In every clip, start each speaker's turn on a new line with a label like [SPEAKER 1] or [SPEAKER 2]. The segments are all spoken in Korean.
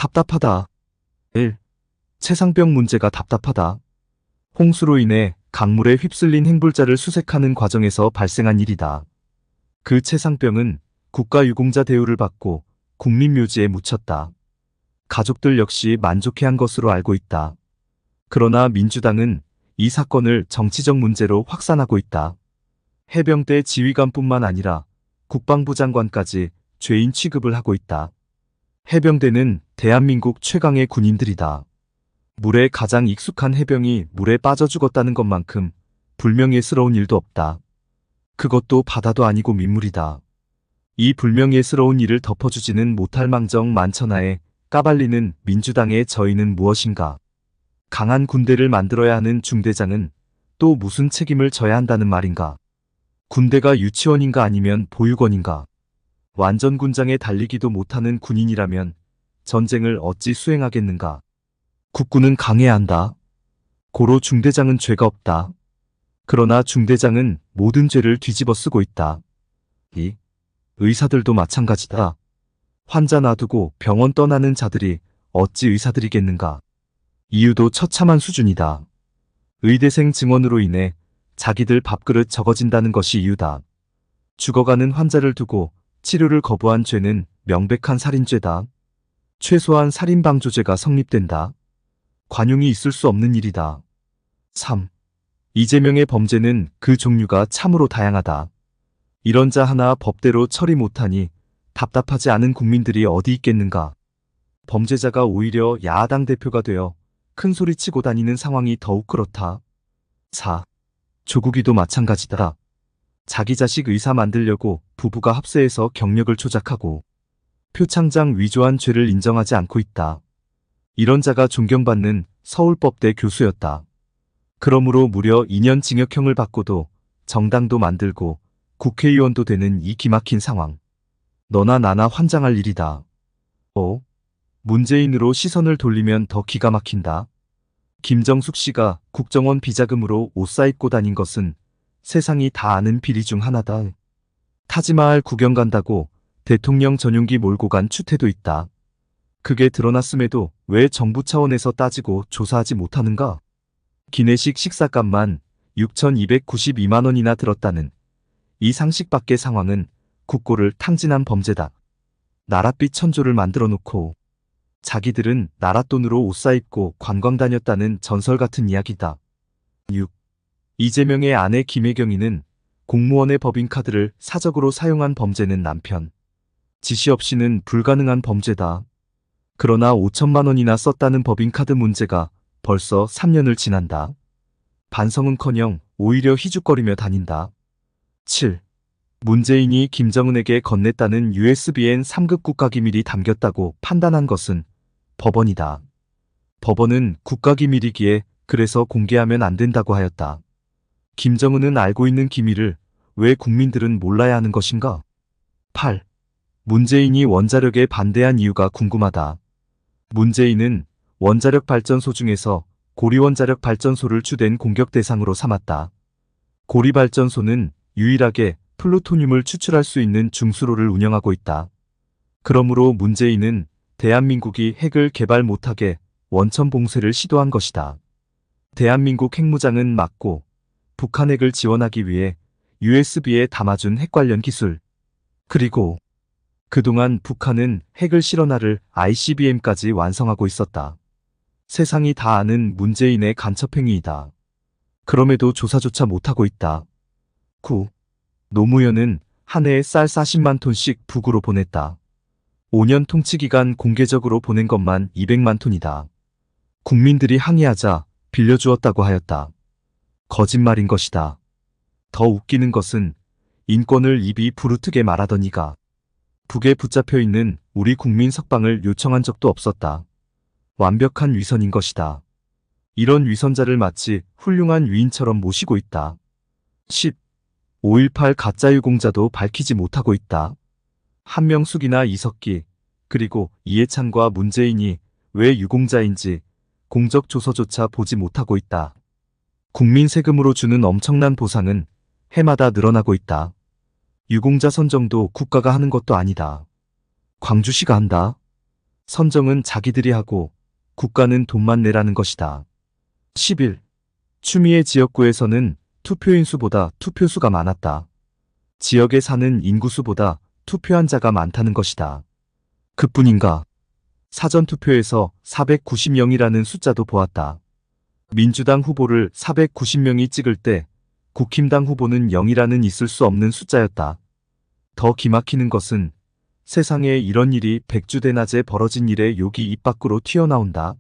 [SPEAKER 1] 답답하다. 1. 채상병 문제가 답답하다. 홍수로 인해 강물에 휩쓸린 행불자를 수색하는 과정에서 발생한 일이다. 그 채상병은 국가유공자 대우를 받고 국민묘지에 묻혔다. 가족들 역시 만족해한 것으로 알고 있다. 그러나 민주당은 이 사건을 정치적 문제로 확산하고 있다. 해병대 지휘관뿐만 아니라 국방부 장관까지 죄인 취급을 하고 있다. 해병대는 대한민국 최강의 군인들이다. 물에 가장 익숙한 해병이 물에 빠져 죽었다는 것만큼 불명예스러운 일도 없다. 그것도 바다도 아니고 민물이다. 이 불명예스러운 일을 덮어주지는 못할 망정 만천하에 까발리는 민주당의 저희는 무엇인가? 강한 군대를 만들어야 하는 중대장은 또 무슨 책임을 져야 한다는 말인가? 군대가 유치원인가 아니면 보육원인가? 완전 군장에 달리기도 못하는 군인이라면 전쟁을 어찌 수행하겠는가? 국군은 강해야 한다. 고로 중대장은 죄가 없다. 그러나 중대장은 모든 죄를 뒤집어 쓰고 있다. 이 의사들도 마찬가지다. 환자 놔두고 병원 떠나는 자들이 어찌 의사들이겠는가? 이유도 처참한 수준이다. 의대생 증원으로 인해 자기들 밥그릇 적어진다는 것이 이유다. 죽어가는 환자를 두고 치료를 거부한 죄는 명백한 살인죄다. 최소한 살인방조죄가 성립된다. 관용이 있을 수 없는 일이다. 3. 이재명의 범죄는 그 종류가 참으로 다양하다. 이런 자 하나 법대로 처리 못하니 답답하지 않은 국민들이 어디 있겠는가. 범죄자가 오히려 야당 대표가 되어 큰 소리 치고 다니는 상황이 더욱 그렇다. 4. 조국이도 마찬가지다. 자기 자식 의사 만들려고 부부가 합세해서 경력을 조작하고 표창장 위조한 죄를 인정하지 않고 있다. 이런 자가 존경받는 서울법대 교수였다. 그러므로 무려 2년 징역형을 받고도 정당도 만들고 국회의원도 되는 이 기막힌 상황. 너나 나나 환장할 일이다. 문재인으로 시선을 돌리면 더 기가 막힌다. 김정숙 씨가 국정원 비자금으로 옷 사입고 다닌 것은 세상이 다 아는 비리 중 하나다. 타지마할 구경 간다고 대통령 전용기 몰고 간 추태도 있다. 그게 드러났음에도 왜 정부 차원에서 따지고 조사하지 못하는가? 기내식 식사값만 6,292만 원이나 들었다는 이 상식 밖의 상황은 국고를 탕진한 범죄다. 나랏빛 천조를 만들어 놓고 자기들은 나라 돈으로 옷 사입고 관광 다녔다는 전설 같은 이야기다. 6. 이재명의 아내 김혜경이는 공무원의 법인카드를 사적으로 사용한 범죄는 남편 지시 없이는 불가능한 범죄다. 그러나 5천만 원이나 썼다는 법인카드 문제가 벌써 3년을 지난다. 반성은커녕 오히려 희죽거리며 다닌다. 7. 문재인이 김정은에게 건넸다는 USBN 3급 국가기밀이 담겼다고 판단한 것은 법원이다. 법원은 국가기밀이기에 그래서 공개하면 안 된다고 하였다. 김정은은 알고 있는 기밀을 왜 국민들은 몰라야 하는 것인가? 8. 문재인이 원자력에 반대한 이유가 궁금하다. 문재인은 원자력 발전소 중에서 고리원자력 발전소를 주된 공격 대상으로 삼았다. 고리발전소는 유일하게 플루토늄을 추출할 수 있는 중수로를 운영하고 있다. 그러므로 문재인은 대한민국이 핵을 개발 못하게 원천 봉쇄를 시도한 것이다. 대한민국 핵무장은 막고 북한 핵을 지원하기 위해 USB에 담아준 핵 관련 기술. 그리고 그동안 북한은 핵을 실어나를 ICBM까지 완성하고 있었다. 세상이 다 아는 문재인의 간첩행위이다. 그럼에도 조사조차 못하고 있다. 9. 노무현은 한 해에 쌀 40만 톤씩 북으로 보냈다. 5년 통치기간 공개적으로 보낸 것만 200만 톤이다. 국민들이 항의하자 빌려주었다고 하였다. 거짓말인 것이다. 더 웃기는 것은 인권을 입이 부르트게 말하던 이가 북에 붙잡혀 있는 우리 국민 석방을 요청한 적도 없었다. 완벽한 위선인 것이다. 이런 위선자를 마치 훌륭한 위인처럼 모시고 있다. 10. 5.18 가짜유공자도 밝히지 못하고 있다. 한명숙이나 이석기, 그리고 이해찬과 문재인이 왜 유공자인지 공적 조서조차 보지 못하고 있다. 국민 세금으로 주는 엄청난 보상은 해마다 늘어나고 있다. 유공자 선정도 국가가 하는 것도 아니다. 광주시가 한다. 선정은 자기들이 하고 국가는 돈만 내라는 것이다. 11. 추미애 지역구에서는 투표인 수보다 투표수가 많았다. 지역에 사는 인구수보다 투표한 자가 많다는 것이다. 그뿐인가? 사전투표에서 490명이라는 숫자도 보았다. 민주당 후보를 490명이 찍을 때 국힘당 후보는 0이라는 있을 수 없는 숫자였다. 더 기막히는 것은 세상에 이런 일이 백주대낮에 벌어진 일에 욕이 입 밖으로 튀어나온다.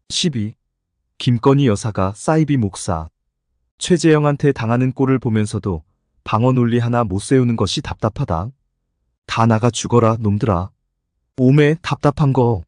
[SPEAKER 1] 12. 김건희 여사가 사이비 목사. 최재형한테 당하는 꼴을 보면서도 방어 논리 하나 못 세우는 것이 답답하다. 다 나가 죽어라 놈들아. 오매 답답한 거.